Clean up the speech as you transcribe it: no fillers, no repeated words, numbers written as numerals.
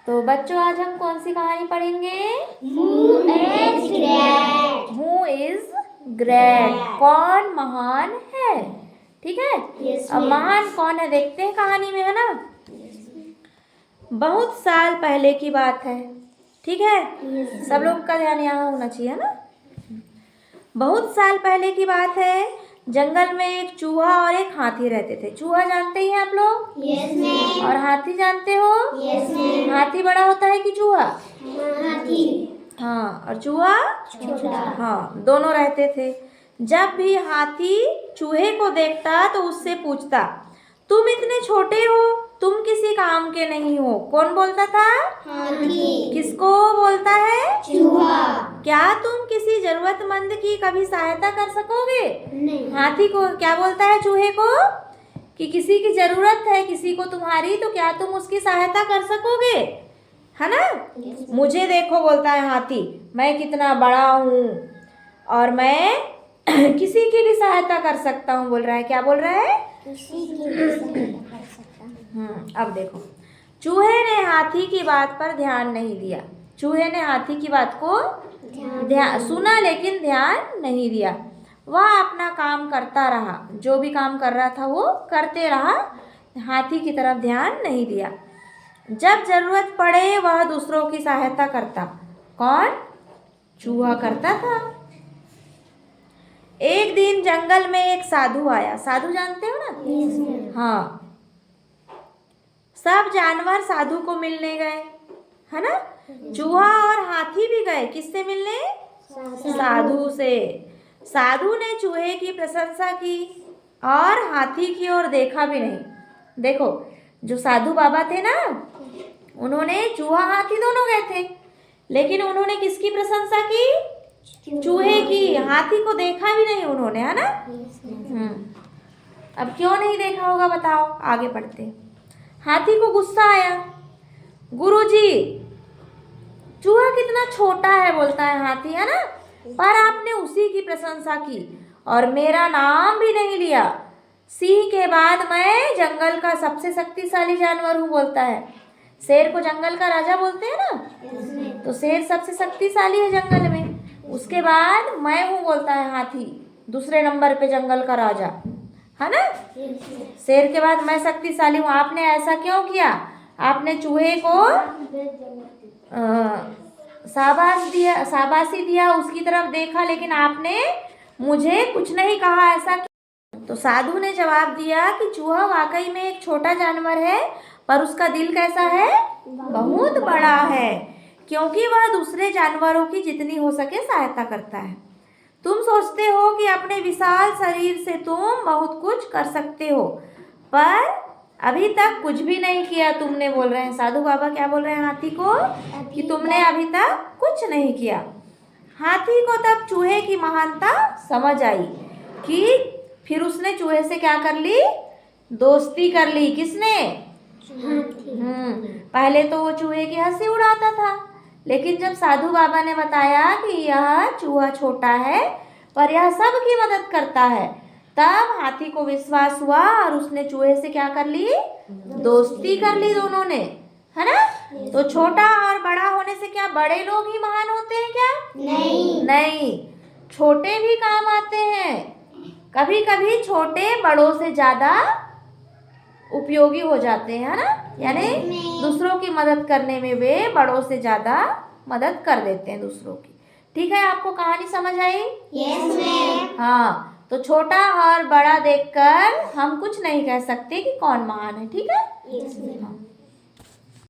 तो बच्चों आज हम कौन सी कहानी पढ़ेंगे? Who is great? Who is great, कौन महान है। ठीक है, Yes, अब ma'am. महान कौन है देखते हैं कहानी में, है ना। बहुत साल पहले की बात है, ठीक है। Yes, सब लोग का ध्यान यहाँ होना चाहिए ना। बहुत साल पहले की बात है, जंगल में एक चूहा और एक हाथी रहते थे। चूहा जानते ही हैं आप लोग? Yes, ma'am. और हाथी जानते हो? Yes, ma'am. हाथी बड़ा होता है कि चूहा? हाथी हाँ, और चूहा छोटा। हाँ, दोनों रहते थे। जब भी हाथी चूहे को देखता तो उससे पूछता, तुम इतने छोटे हो, तुम किसी काम के नहीं हो। कौन बोलता था? हाथी। किसको बोलता है? चूहा। क्या तुम किसी जरूरतमंद की कभी सहायता कर सकोगे? नहीं। हाथी को क्या बोलता है चूहे को कि किसी की जरूरत है किसी को तुम्हारी, तो क्या तुम उसकी सहायता कर सकोगे, है ना। मुझे देखो बोलता है हाथी, मैं कितना बड़ा हूँ और मैं किसी की भी सहायता कर सकता हूँ, बोल रहा है। क्या बोल रहा है? किसी की भी सहायता कर सकता। अब देखो, चूहे ने हाथी की बात पर ध्यान नहीं दिया। चूहे ने हाथी की बात को ध्यान सुना लेकिन ध्यान नहीं दिया। वह अपना काम करता रहा, जो भी काम कर रहा था वो करते रहा, हाथी की तरफ ध्यान नहीं दिया। जब जरूरत पड़े वह दूसरों की सहायता करता। कौन? चूहा करता था। एक दिन जंगल में एक साधु आया। साधु जानते हो ना? हाँ, सब जानवर साधु को मिलने गए, है ना। चूहा और हाथी भी गए, किससे मिलने? साधु से। साधु ने चूहे की प्रशंसा की और हाथी की ओर देखा भी नहीं। देखो, जो साधु बाबा थे ना, उन्होंने चूहा हाथी दोनों गए थे, लेकिन उन्होंने किसकी प्रशंसा की? चूहे की। हाथी को देखा भी नहीं उन्होंने, है ना। अब क्यों नहीं देखा होगा बताओ, आगे पढ़ते हैं। हाथी को गुस्सा आया। गुरुजी, चूहा कितना छोटा है, बोलता है हाथी, है ना, पर आपने उसी की प्रशंसा की और मेरा नाम भी नहीं लिया। सिंह के बाद मैं जंगल का सबसे शक्तिशाली जानवर हूँ, बोलता है। शेर को जंगल का राजा बोलते हैं ना, तो शेर सबसे शक्तिशाली है जंगल में। उसके बाद मैं हूँ, बोलता है हाथी, दूसरे नंबर पे जंगल का राजा, है ना। शेर के बाद मैं शक्तिशाली हूँ। आपने ऐसा क्यों किया? आपने चूहे को शाबाशी दिया, उसकी तरफ देखा, लेकिन आपने मुझे कुछ नहीं कहा, ऐसा क्यों? तो साधु ने जवाब दिया कि चूहा वाकई में एक छोटा जानवर है, पर उसका दिल कैसा है? बहुत बड़ा है, क्योंकि वह दूसरे जानवरों की जितनी हो सके सहायता करता है। तुम सोचते हो कि अपने विशाल शरीर से तुम बहुत कुछ कर सकते हो, पर अभी तक कुछ भी नहीं किया तुमने, बोल रहे हैं साधु बाबा। क्या बोल रहे हैं हाथी को? कि तुमने अभी तक कुछ नहीं किया। हाथी को तब चूहे की महानता समझ आई कि फिर उसने चूहे से क्या कर ली? दोस्ती कर ली। किसने? पहले तो वो चूहे की हंसी उड़ाता था, लेकिन जब साधु बाबा ने बताया कि यह चूहा छोटा है पर यह सबकी मदद करता है, तब हाथी को विश्वास हुआ और उसने चूहे से क्या कर ली? दोस्ती कर ली दोनों ने, है ना। तो छोटा और बड़ा होने से क्या बड़े लोग ही महान होते हैं क्या? नहीं, छोटे भी काम आते हैं। कभी कभी छोटे बड़ों से ज्यादा उपयोगी हो जाते हैं, है ना। यानी दूसरों की मदद करने में वे बड़ों से ज्यादा मदद कर देते हैं दूसरों की। ठीक है, आपको कहानी समझ आई? Yes, ma'am. हाँ, तो छोटा और बड़ा देखकर हम कुछ नहीं कह सकते कि कौन महान है। ठीक है। Yes, ma'am.